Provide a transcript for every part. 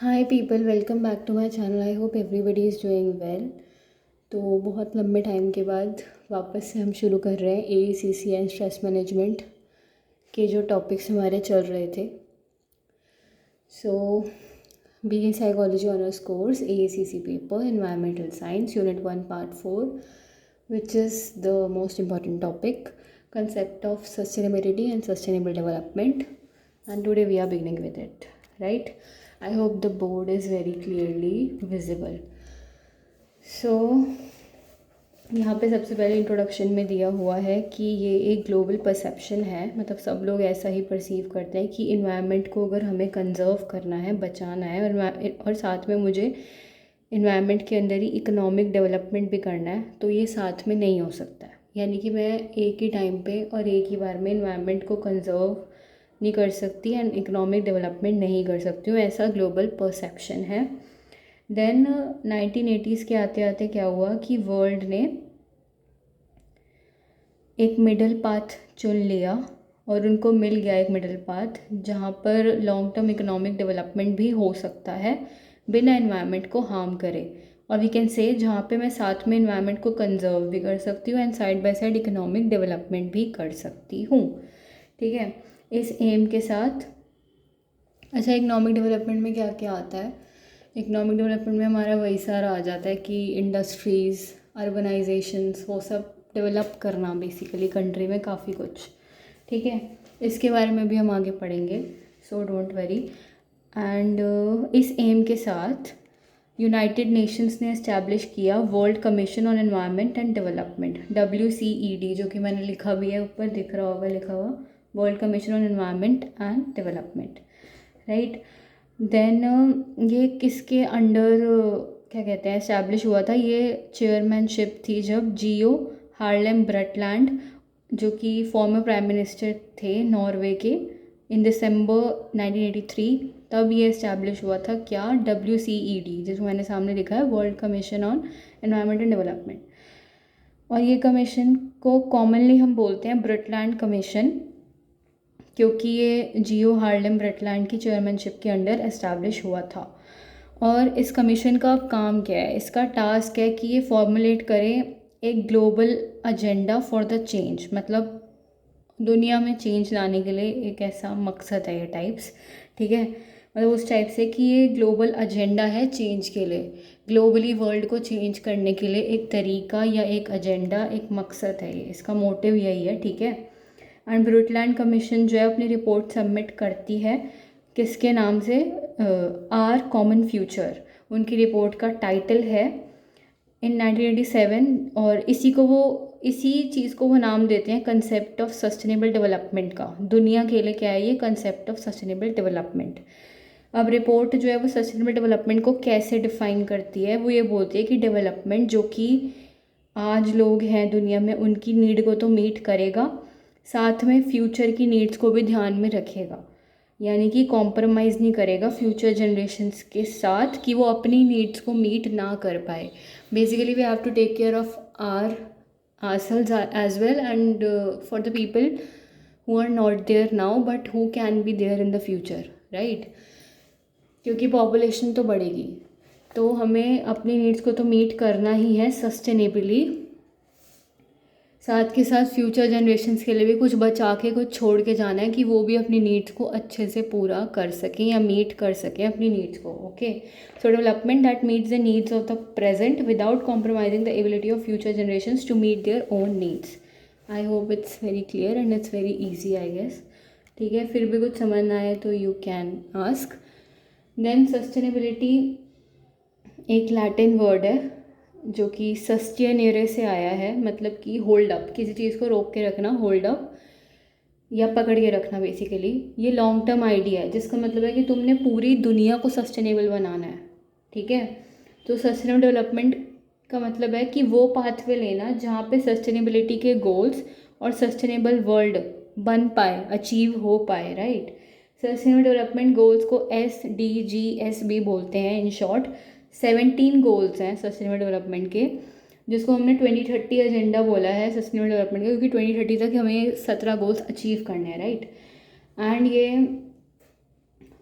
Hi people, welcome back to my channel. I hope everybody is doing well. तो बहुत लंबे time के बाद वापस से हम शुरू कर रहे हैं AECC एंड स्ट्रेस मैनेजमेंट के जो टॉपिक्स हमारे चल रहे थे। सो BA psychology honours course AECC paper environmental science unit 1 part 4, which is the most important topic, concept of sustainability and sustainable development. And today we are beginning with it, right? I hope the board is very clearly visible. So यहाँ पे सबसे पहले introduction में दिया हुआ है कि ये एक ग्लोबल परसेप्शन है, मतलब सब लोग ऐसा ही परसीव करते हैं कि इन्वायरमेंट को अगर हमें कंजर्व करना है, बचाना है और साथ में मुझे इन्वायरमेंट के अंदर ही इकोनॉमिक डेवलपमेंट भी करना है, तो ये साथ में नहीं हो सकता है। यानी कि मैं एक ही टाइम पे और एक ही बार में इन्वायरमेंट को कंजर्व नहीं कर सकती एंड इकोनॉमिक डेवलपमेंट नहीं कर सकती हूँ, ऐसा ग्लोबल परसेप्शन है। देन 1980s के आते आते क्या हुआ कि वर्ल्ड ने एक मिडल पाथ चुन लिया और उनको मिल गया एक मिडल पाथ जहाँ पर लॉन्ग टर्म इकोनॉमिक डेवलपमेंट भी हो सकता है बिना इन्वायरमेंट को हार्म करे, और वी कैन से जहाँ पे मैं साथ में इन्वायरमेंट को कंजर्व भी कर सकती हूँ and side by side economic development भी कर सकती हूँ। ठीक है, इस एम के साथ। अच्छा, इकोनॉमिक डेवलपमेंट में क्या क्या आता है? इकोनॉमिक डेवलपमेंट में हमारा वही सारा आ जाता है कि इंडस्ट्रीज़, अर्बनाइजेशंस, वो सब डेवलप करना बेसिकली कंट्री में काफ़ी कुछ। ठीक है, इसके बारे में भी हम आगे पढ़ेंगे, सो डोंट वरी। एंड इस एम के साथ यूनाइटेड नेशंस ने इस्टेब्लिश किया world commission on environment and development, WCED, जो कि मैंने लिखा भी है, ऊपर दिख रहा होगा लिखा हुआ, world commission on environment and development, right. Then ये किसके अंडर क्या कहते हैं इस्टेब्लिश हुआ था? ये चेयरमैनशिप थी जब जियो हार्लेम ब्रटलैंड, जो कि फॉर्मर प्राइम मिनिस्टर थे नॉर्वे के, इन दिसंबर 1983 तब ये इस्टेब्लिश हुआ था। क्या? WCED, जिसको मैंने सामने लिखा है, world commission on environment and development. और ये कमीशन को कॉमनली हम बोलते हैं ब्रटलैंड कमीशन, क्योंकि ये जियो हार्लेम ब्रटलैंड की चेयरमैनशिप के अंडर एस्टैब्लिश हुआ था। और इस कमीशन का काम क्या है? इसका टास्क है कि ये फॉर्मुलेट करें एक global agenda for the change, मतलब दुनिया में चेंज लाने के लिए एक ऐसा मकसद है ये टाइप्स। ठीक है, मतलब उस टाइप से कि ये ग्लोबल एजेंडा है चेंज के लिए, ग्लोबली वर्ल्ड को चेंज करने के लिए एक तरीका या एक एजेंडा, एक मकसद है ये, इसका मोटिव यही है। ठीक है, एंड ब्रुटलैंड कमीशन जो है अपनी रिपोर्ट सबमिट करती है किसके नाम से? आर कॉमन फ्यूचर, उनकी रिपोर्ट का टाइटल है, इन 1987। और इसी चीज़ को वो नाम देते हैं कंसेप्ट ऑफ सस्टेनेबल डेवलपमेंट का। दुनिया के लिए क्या है ये कंसेप्ट ऑफ सस्टेनेबल डेवलपमेंट। अब रिपोर्ट जो है वो सस्टेनेबल डेवलपमेंट को कैसे डिफाइन करती है? वो ये बोलती है कि डेवलपमेंट जो कि आज लोग हैं दुनिया में उनकी नीड को तो मीट करेगा, साथ में फ्यूचर की नीड्स को भी ध्यान में रखेगा, यानी कि कॉम्प्रोमाइज़ नहीं करेगा फ्यूचर जनरेशन्स के साथ कि वो अपनी नीड्स को मीट ना कर पाए। Basically we have to take care of ourselves as well, and for the people who are not there now but who can be there in the future, right? क्योंकि पॉपुलेशन तो बढ़ेगी, तो हमें अपनी नीड्स को तो मीट करना ही है सस्टेनेबली, साथ के साथ फ्यूचर जनरेशन्स के लिए भी कुछ बचा के, कुछ छोड़ के जाना है कि वो भी अपनी नीड्स को अच्छे से पूरा कर सकें या मीट कर सकें अपनी नीड्स को। Okay, so development that meets the needs of the present without compromising the ability of future generations to meet their own needs. I hope it's very clear and it's very easy, I guess. ठीक है, फिर भी कुछ समझ ना आए तो you can ask. Then sustainability एक लैटिन वर्ड है जो कि सस्टेनेरे से आया है, मतलब कि होल्ड अप, किसी चीज़ को रोक के रखना, होल्ड अप या पकड़ के रखना बेसिकली। ये लॉन्ग टर्म आइडिया है जिसका मतलब है कि तुमने पूरी दुनिया को सस्टेनेबल बनाना है। ठीक है, तो सस्टेनेबल डेवलपमेंट का मतलब है कि वो पाथवे लेना जहाँ पे सस्टेनेबिलिटी के गोल्स और सस्टेनेबल वर्ल्ड बन पाए, अचीव हो पाए, राइट। सस्टेनेबल डेवलपमेंट गोल्स को SDGs भी बोलते हैं। इन शॉर्ट 17 गोल्स हैं सस्टेनेबल डेवलपमेंट के, जिसको हमने 2030 एजेंडा बोला है सस्टेनेबल डेवलपमेंट का, क्योंकि 2030 तक हमें 17 गोल्स अचीव करने हैं, राइट। एंड ये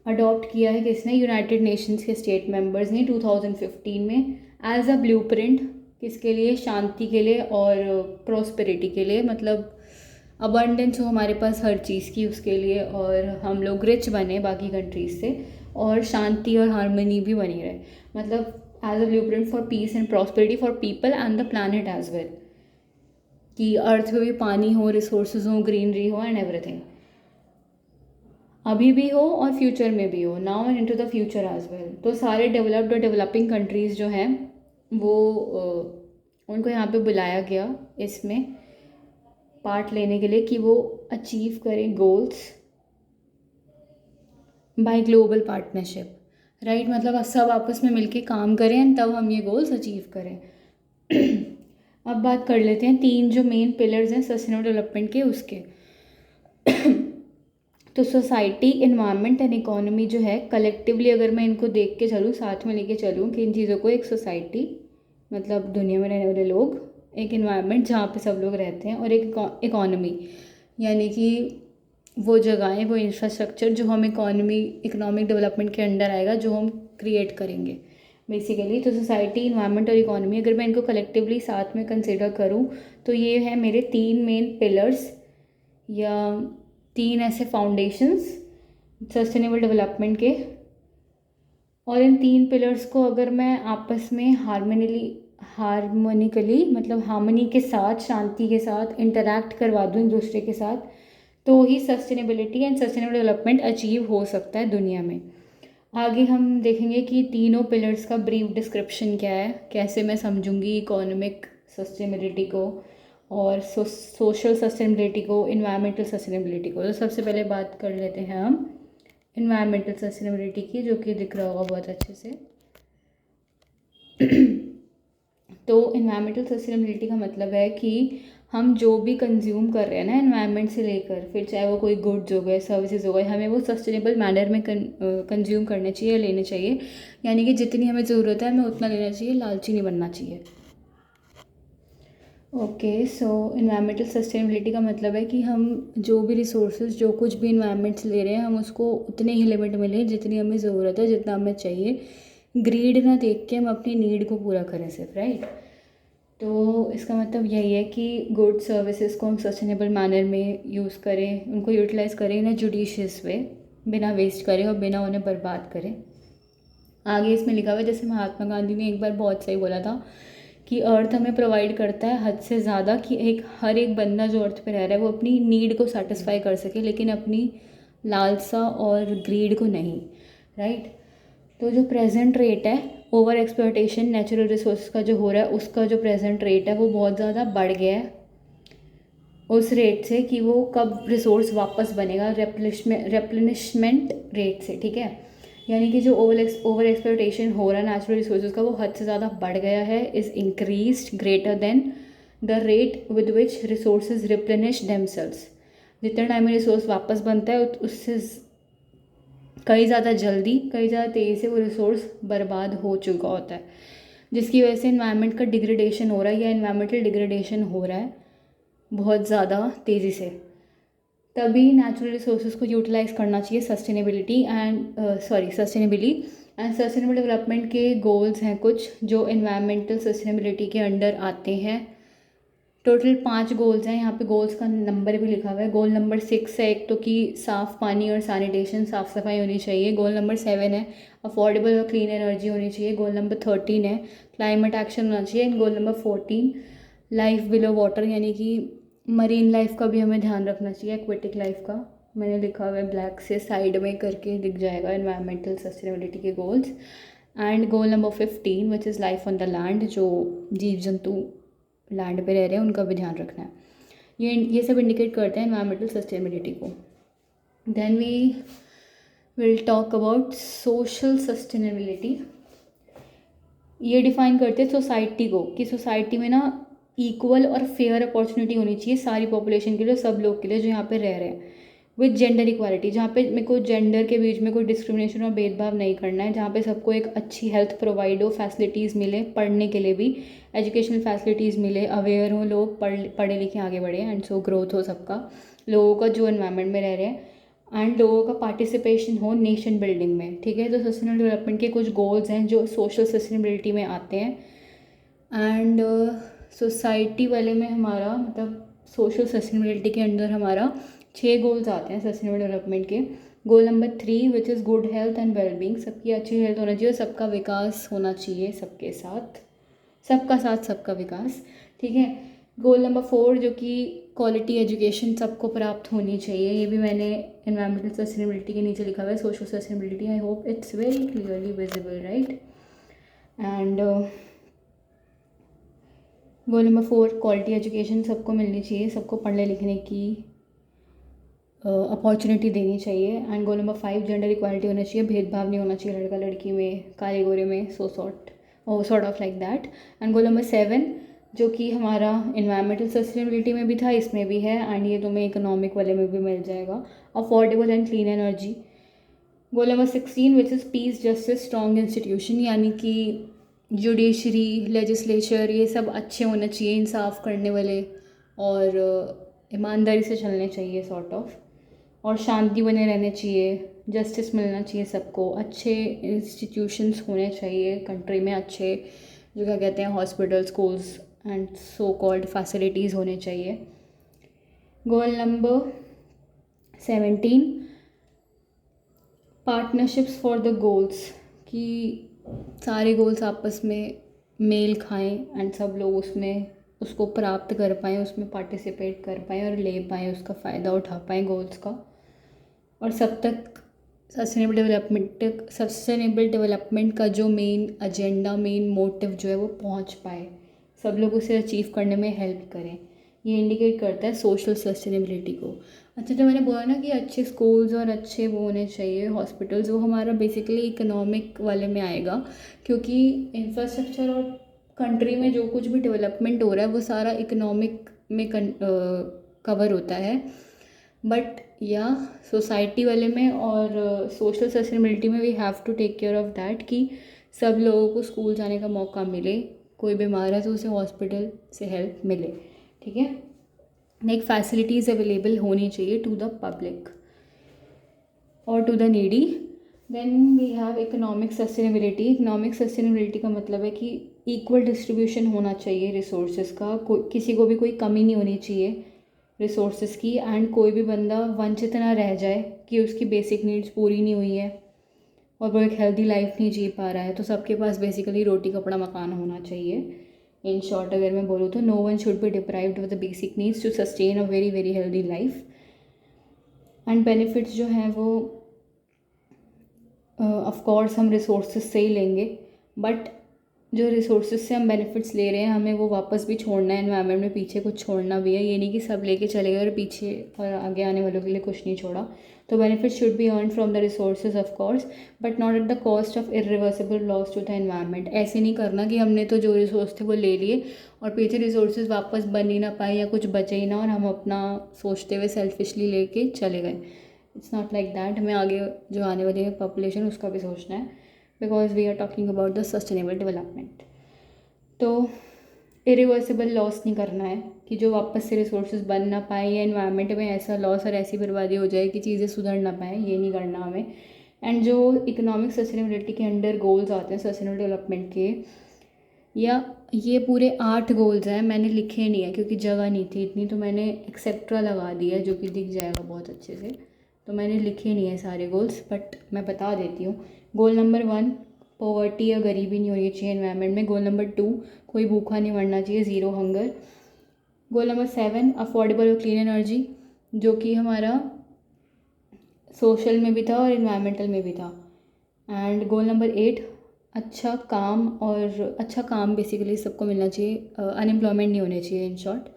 अडॉप्ट किया है किसने, यूनाइटेड नेशंस के स्टेट मेंबर्स ने 2015 में एज अ ब्लूप्रिंट, किसके लिए, शांति के लिए और प्रॉस्पेरिटी के लिए, मतलब अबंडेंस हो हमारे पास हर चीज़ की उसके लिए, और हम लोग रिच बने बाकी कंट्रीज से, और शांति और हारमोनी भी बनी रहे, मतलब as a blueprint for peace and prosperity for people and the planet as well, कि अर्थ पे भी पानी हो, रिसोर्सेज हो, ग्रीनरी हो एंड एवरीथिंग, अभी भी हो और फ्यूचर में भी हो, now and into the future as well. तो सारे डेवलप्ड और डेवलपिंग कंट्रीज़ जो हैं वो उनको यहाँ पे बुलाया गया इसमें पार्ट लेने के लिए कि वो अचीव करें goals by global partnership, right, मतलब सब आपस में मिलके काम करें एंड तब हम ये गोल्स अचीव करें। अब बात कर लेते हैं 3 जो मेन पिलर्स हैं सस्टेनेबल डेवलपमेंट के उसके। तो सोसाइटी, इन्वायरमेंट एंड इकोनॉमी जो है कलेक्टिवली अगर मैं इनको देख के चलूँ, साथ में लेके चलूँ कि इन चीज़ों को, एक सोसाइटी मतलब दुनिया में रहने वाले लोग, एक इन्वायरमेंट जहाँ पे सब लोग रहते हैं, और एक इकोनॉमी यानी कि वो जगहें, वो इंफ्रास्ट्रक्चर जो हम इकोनॉमिक डेवलपमेंट के अंडर आएगा, जो हम क्रिएट करेंगे बेसिकली। तो सोसाइटी, इन्वायरमेंट और इकोनॉमी अगर मैं इनको कलेक्टिवली साथ में कंसिडर करूँ तो ये है मेरे 3 मेन पिलर्स या 3 ऐसे फाउंडेशंस सस्टेनेबल डेवलपमेंट के। और इन 3 पिलर्स को अगर मैं आपस में हार्मोनिकली मतलब हार्मनी के साथ, शांति के साथ इंटरैक्ट करवा दूँ एक दूसरे के साथ, तो ही sustainability and sustainable development achieve हो सकता है दुनिया में। आगे हम देखेंगे कि तीनों पिलर्स का ब्रीफ डिस्क्रिप्शन क्या है, कैसे मैं समझूंगी इकोनॉमिक सस्टेनेबिलिटी को और सोशल सस्टेनेबिलिटी को, इन्वायरमेंटल सस्टेनेबिलिटी को। तो सबसे पहले बात कर लेते हैं हम इन्वायरमेंटल सस्टेनेबिलिटी की, जो कि दिख रहा होगा बहुत अच्छे से। तो इन्वायरमेंटल सस्टेनेबिलिटी का मतलब है कि हम जो भी कंज्यूम कर रहे हैं ना एनवायरनमेंट से लेकर, फिर चाहे वो कोई गुड्स हो गए, सर्विसेज हो गए, हमें वो सस्टेनेबल मैनर में कंज्यूम करने चाहिए, लेने चाहिए। यानी कि जितनी हमें ज़रूरत है हमें उतना लेना चाहिए, लालची नहीं बनना चाहिए। ओके, सो इन्वायरमेंटल सस्टेनेबिलिटी का मतलब है कि हम जो भी रिसोर्सेज, जो कुछ भी इन्वायरमेंट से ले रहे हैं, हम उसको उतने ही लिमिट में लें जितनी हमें ज़रूरत है, जितना हमें चाहिए। ग्रीड ना देख के हम अपनी नीड को पूरा करें सिर्फ, राइट। तो इसका मतलब यही है कि गुड सर्विसेज को हम सस्टेनेबल मैनर में यूज़ करें, उनको यूटिलाइज़ करें इन अ जुडिशियस वे, बिना वेस्ट करें और बिना उन्हें बर्बाद करें। आगे इसमें लिखा हुआ है, जैसे महात्मा गांधी ने एक बार बहुत सही बोला था कि अर्थ हमें प्रोवाइड करता है हद से ज़्यादा, कि हर एक बंदा जो अर्थ पे रह रहा है वो अपनी नीड को सेटिस्फाई कर सके, लेकिन अपनी लालसा और ग्रीड को नहीं, राइट। तो जो प्रेजेंट रेट है ओवर एक्सप्लॉयटेशन नेचुरल रिसोर्स का जो हो रहा है, उसका जो प्रेजेंट रेट है वो बहुत ज़्यादा बढ़ गया है उस रेट से कि वो कब रिसोर्स वापस बनेगा, रेप्लेनिशमेंट रेट से, ठीक है। यानी कि जो ओवर एक्सप्लॉयटेशन हो रहा है नेचुरल रिसोर्सेज का, वो हद से ज़्यादा बढ़ गया है, is increase greater than the rate with which resources replenish themselves. जितने टाइम में रिसोर्स वापस बनता है उससे कई ज़्यादा जल्दी, कई ज़्यादा तेज़ी से वो रिसोर्स बर्बाद हो चुका होता है, जिसकी वजह से इन्वायरमेंट का डिग्रेडेशन हो रहा है या इन्वायरमेंटल डिग्रेडेशन हो रहा है बहुत ज़्यादा तेज़ी से। तभी नेचुरल रिसोर्सेज को यूटिलाइज़ करना चाहिए सस्टेनेबली एंड सस्टेनेबल डेवलपमेंट के गोल्स हैं कुछ जो इन्वायरमेंटल सस्टेनेबिलिटी के अंडर आते हैं। टोटल 5 गोल्स हैं, यहाँ पे गोल्स का नंबर भी लिखा हुआ है। गोल नंबर 6 है एक तो कि साफ़ पानी और सैनिटेशन, साफ़ सफाई होनी चाहिए। गोल नंबर 7 है अफोर्डेबल और क्लीन एनर्जी होनी चाहिए। गोल नंबर 13 है क्लाइमेट एक्शन होना चाहिए। And goal number 14 life below water, यानी कि मरीन लाइफ का भी हमें ध्यान रखना चाहिए, एक्वेटिक लाइफ का। मैंने लिखा हुआ है ब्लैक से, साइड में करके दिख जाएगा इन्वायरमेंटल सस्टेनेबिलिटी के goals. And goal number 15 which is life on the land, जो जीव जंतु लैंड पे रह रहे हैं उनका भी ध्यान रखना है। ये सब इंडिकेट करते हैं इन्वायरमेंटल सस्टेनेबिलिटी को। Then we will talk about social sustainability. ये डिफाइन करते हैं सोसाइटी को कि सोसाइटी में ना इक्वल और फेयर अपॉर्चुनिटी होनी चाहिए सारी पॉपुलेशन के लिए, सब लोग के लिए जो यहाँ पे रह रहे हैं, विद जेंडर इक्वालिटी, जहाँ पे मेरे को जेंडर के बीच में कोई डिस्क्रिमिनेशन और भेदभाव नहीं करना है, जहाँ पे सबको एक अच्छी हेल्थ प्रोवाइड हो, फैसिलिटीज़ मिले, पढ़ने के लिए भी एजुकेशनल फैसिलिटीज़ मिले, अवेयर हो लोग, पढ़े लिखे आगे बढ़े एंड सो ग्रोथ हो सबका, लोगों का जो एनवायरनमेंट में रह रहे हैं। एंड लोगों का पार्टिसिपेशन हो नेशन बिल्डिंग में, ठीक है। तो सस्टेनेबल डेवलपमेंट के कुछ गोल्स हैं जो सोशल सस्टेनेबिलिटी में आते हैं। एंड सोसाइटी वाले में हमारा मतलब सोशल सस्टेनेबिलिटी के अंदर हमारा 6 गोल्स आते हैं सस्टेनेबल डेवलपमेंट के। Goal number 3 which is good health and wellbeing, सबकी अच्छी हेल्थ होना चाहिए, सबका विकास होना चाहिए, सबके साथ, सबका साथ सबका विकास, ठीक है। गोल नंबर 4 जो कि क्वालिटी एजुकेशन सबको प्राप्त होनी चाहिए, ये भी मैंने एनवायरमेंटल सस्टेनेबिलिटी के नीचे लिखा हुआ है, social sustainability. I hope it's very clearly visible, right. And goal number 4 quality education सबको मिलनी चाहिए, सबको पढ़ने लिखने की अपॉर्चुनिटी देनी चाहिए। And goal number 5 gender equality होना चाहिए, भेदभाव नहीं होना चाहिए लड़का लड़की में, काले गोरे में, sort of like that. And goal number 7 जो कि हमारा इन्वायरमेंटल सस्टेनेबिलिटी में भी था, इसमें भी है, एंड ये तुम्हें इकोनॉमिक वाले में भी मिल जाएगा, affordable and clean energy. Goal number 16 which is piece justice strong institution, यानी कि जुडिशरी लेजिस्लेचर ये सब अच्छे होने चाहिए, इंसाफ करने वाले और ईमानदारी से चलने चाहिए सॉर्ट ऑफ, और शांति बने रहने चाहिए, जस्टिस मिलना चाहिए सबको, अच्छे इंस्टीट्यूशंस होने चाहिए कंट्री में, अच्छे जो क्या कहते हैं hospital, schools and so called facilities होने चाहिए। Goal number 17 partnerships for the goals, कि सारे गोल्स आपस में मेल खाएं एंड सब लोग उसमें उसको प्राप्त कर पाएँ, उसमें पार्टिसिपेट कर पाएँ और ले पाएँ, उसका फ़ायदा उठा पाएँ गोल्स का, और सब तक सस्टेनेबल डेवलपमेंट का जो मेन एजेंडा, मेन मोटिव जो है वो पहुंच पाए, सब लोग उसे अचीव करने में हेल्प करें। ये इंडिकेट करता है सोशल सस्टेनेबिलिटी को। अच्छा, जो मैंने बोला ना कि अच्छे स्कूल्स और अच्छे वो होने चाहिए हॉस्पिटल्स, वो हमारा बेसिकली इकोनॉमिक वाले में आएगा, क्योंकि इंफ्रास्ट्रक्चर और कंट्री में जो कुछ भी डेवलपमेंट हो रहा है वो सारा इकोनॉमिक में कवर होता है। बट या सोसाइटी वाले में और सोशल सस्टेनेबिलिटी में we have to take care of that कि सब लोगों को स्कूल जाने का मौका मिले, कोई बीमार है तो उसे हॉस्पिटल से हेल्प मिले, ठीक है। नेक्स्ट, फैसिलिटीज़ अवेलेबल होनी चाहिए टू द पब्लिक और to the needy. Then we have economic sustainability. Economic sustainability का मतलब है कि इक्वल डिस्ट्रीब्यूशन होना चाहिए रिसोर्सेज का, किसी को भी कोई कमी नहीं होनी चाहिए रिसोर्सेज की, एंड कोई भी बंदा वंचित ना रह जाए कि उसकी बेसिक नीड्स पूरी नहीं हुई है और वो एक हेल्दी लाइफ नहीं जी पा रहा है। तो सबके पास बेसिकली रोटी कपड़ा मकान होना चाहिए। इन शॉर्ट अगर मैं बोलूँ तो no one should be deprived of the basic needs to sustain a very very healthy life. And benefits जो हैं वो ऑफ कोर्स हम रिसोर्सेज से ही लेंगे, बट जो रिसोर्सेज से हम बेनिफिट्स ले रहे हैं हमें वो वापस भी छोड़ना है, एनवायरनमेंट में पीछे कुछ छोड़ना भी है। ये नहीं कि सब लेके चले गए और पीछे और आगे आने वालों के लिए कुछ नहीं छोड़ा। तो benefit should be earn from the resources of course, but not at the cost of irreversible loss to the environment. ऐसे नहीं करना कि हमने तो जो रिसोर्स थे वो ले लिए और पीछे रिसोर्सेज वापस बन ही ना पाए या कुछ बचे ही ना और हम अपना सोचते हुए सेल्फिशली लेके चले गए। It's not like that. हमें आगे जो आने वाली है पॉपुलेशन उसका भी सोचना है, because we are talking about the sustainable development. तो इरिवर्सिबल लॉस नहीं करना है कि जो वापस से रिसोर्सेज बन ना पाए या एनवायरनमेंट में ऐसा लॉस और ऐसी बर्बादी हो जाए कि चीज़ें सुधर ना पाए, ये नहीं करना हमें। एंड जो इकोनॉमिक सस्टेनेबिलिटी के अंडर गोल्स आते हैं सस्टेनेबल डेवलपमेंट के, या ये पूरे 8 गोल्स हैं, मैंने लिखे नहीं है क्योंकि जगह नहीं थी इतनी, तो मैंने एक्सेट्रा लगा दिया है जो कि दिख जाएगा बहुत अच्छे से, तो मैंने लिखे नहीं है सारे गोल्स, बट मैं बता देती हूँ। गोल नंबर 1 पॉवर्टी या गरीबी नहीं होनी चाहिए एनवायरनमेंट में। गोल नंबर 2 कोई भूखा नहीं मरना चाहिए, zero hunger. Goal number 7 affordable और क्लीन एनर्जी, जो कि हमारा सोशल में भी था और इन्वायरमेंटल में भी था। एंड गोल नंबर 8 अच्छा काम बेसिकली सबको मिलना चाहिए, अनएम्प्लॉयमेंट नहीं होनी चाहिए। इन शॉर्ट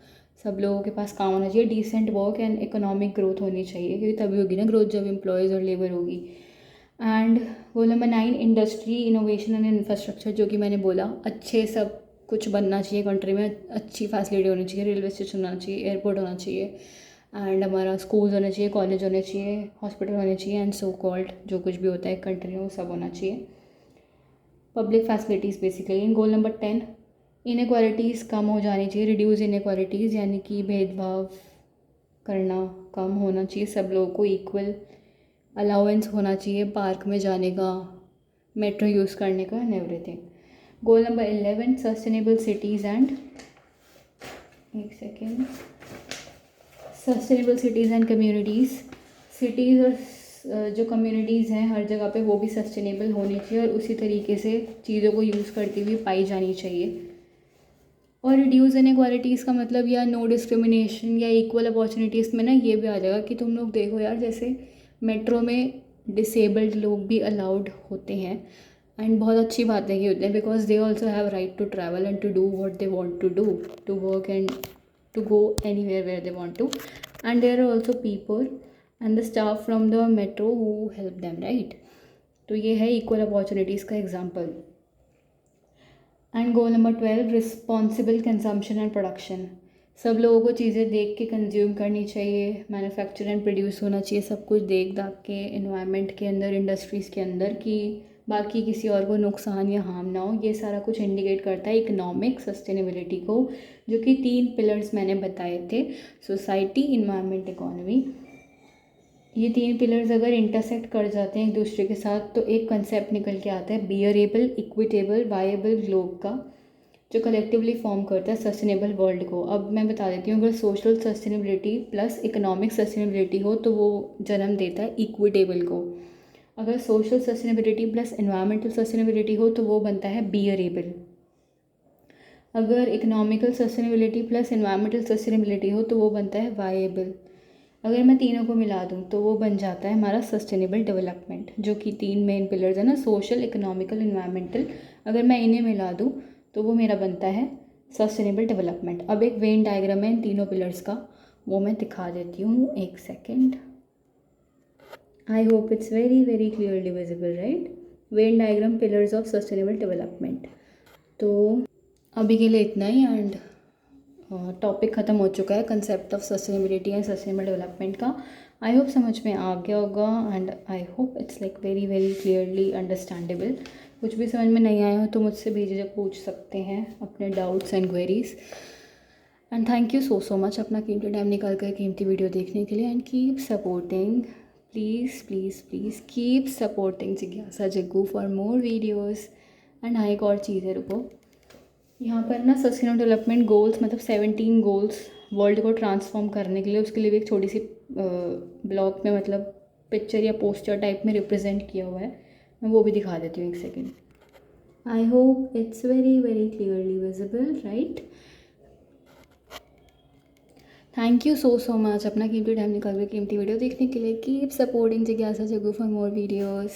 सब लोगों के पास काम होना चाहिए, decent work and economic growth होनी चाहिए, क्योंकि तभी होगी ना ग्रोथ जब एम्प्लॉयज़ और लेबर होगी। And goal number 9 industry innovation and infrastructure, जो कि मैंने बोला अच्छे सब कुछ बनना चाहिए कंट्री में, अच्छी फैसिलिटी होनी चाहिए, रेलवे स्टेशन होना चाहिए, एयरपोर्ट होना चाहिए, एंड हमारा स्कूल्स होने चाहिए, कॉलेज होने चाहिए, हॉस्पिटल होने चाहिए, एंड सो कॉल्ड जो कुछ भी होता है कंट्री में वो सब होना चाहिए, पब्लिक फैसिलिटीज़ बेसिकली। इन गोल नंबर 10 इनक्वालिटीज़ कम हो जानी चाहिए, रिड्यूस इनक्वालिटीज़, यानी कि भेदभाव करना कम होना चाहिए, सब लोगों को इक्वल अलाउंस होना चाहिए पार्क में जाने का, मेट्रो यूज़ करने का and everything. Goal number 11, sustainable cities and, एक second, sustainable cities and communities. Cities और जो कम्युनिटीज़ हैं हर जगह पे वो भी सस्टेनेबल होनी चाहिए और उसी तरीके से चीज़ों को यूज़ करती हुई पाई जानी चाहिए। और रिड्यूस इनइक्वालिटीज़ का मतलब या नो डिस्क्रिमिनेशन या इक्वल अपॉर्चुनिटीज़ में ना ये भी आ जाएगा कि तुम लोग देखो यार, जैसे मेट्रो में डिसेबल्ड लोग भी अलाउड होते हैं एंड बहुत अच्छी बात है कि होते हैं, because they also have right to travel and to do what they want to do, to work and to go any where they want to, and there are also people and the staff from the metro who help them, right. तो ये है equal opportunities का example. And goal number 12, responsible consumption and production. सब लोगों को चीज़ें देख के कंज्यूम करनी चाहिए, मैन्युफैक्चर एंड प्रोड्यूस होना चाहिए सब कुछ देख दाख के एनवायरनमेंट के अंदर, इंडस्ट्रीज़ के अंदर, कि बाकी किसी और को नुकसान या हार्म ना हो। ये सारा कुछ इंडिकेट करता है इकोनॉमिक सस्टेनेबिलिटी को, जो कि 3 पिलर्स मैंने बताए थे, सोसाइटी, इन्वायरमेंट, इकोनॉमी। ये 3 पिलर्स अगर इंटरसेक्ट कर जाते हैं एक दूसरे के साथ तो एक कंसेप्ट निकल के आता है बियरेबल, इक्विटेबल, वायेबल ग्लोब का, जो कलेक्टिवली फॉर्म करता है सस्टेनेबल वर्ल्ड को। अब मैं बता देती हूँ, अगर social sustainability plus economic sustainability हो तो वो जन्म देता है इक्विटेबल को। अगर social sustainability plus environmental sustainability हो तो वो बनता है बियरेबल। अगर economical sustainability plus environmental sustainability हो तो वो बनता है वायेबल। अगर मैं तीनों को मिला दूँ तो वो बन जाता है हमारा सस्टेनेबल डेवलपमेंट, जो कि 3 मेन पिलर्स है ना, सोशल, इकोनॉमिकल, इन्वायरमेंटल। अगर मैं इन्हें मिला दूँ तो वो मेरा बनता है सस्टेनेबल डेवलपमेंट। अब एक वेन डायग्राम है इन तीनों पिलर्स का, वो मैं दिखा देती हूँ, एक second. I hope it's very very clearly visible, right. Venn diagram pillars of sustainable development. तो अभी के लिए इतना ही, एंड टॉपिक ख़त्म हो चुका है concept of sustainability and sustainable development का। आई होप समझ में आ गया होगा and I hope it's like very very clearly understandable. कुछ भी समझ में नहीं आया हो तो मुझसे बेझिझक पूछ सकते हैं अपने doubts and queries. And thank you so much अपना कीमती टाइम निकाल कर कीमती वीडियो देखने के लिए, and keep supporting, please please please keep supporting जिज्ञासा Jaggu for more videos. And हाँ, एक और चीज़ है, रुको, यहाँ पर ना सस्टेनेबल डेवलपमेंट गोल्स मतलब 17 गोल्स वर्ल्ड को ट्रांसफॉर्म करने के लिए, उसके लिए भी एक छोटी सी ब्लॉक में मतलब पिक्चर या पोस्टर टाइप में रिप्रेजेंट किया हुआ है। मैं वो भी दिखा देती हूँ, एक second. I hope it's very very clearly visible, right. Thank you so much अपना कीमती टाइम निकाल कर कीमती वीडियो देखने के लिए। कीप सपोर्टिंग जिज्ञासा जग्गू फॉर मोर वीडियोज़।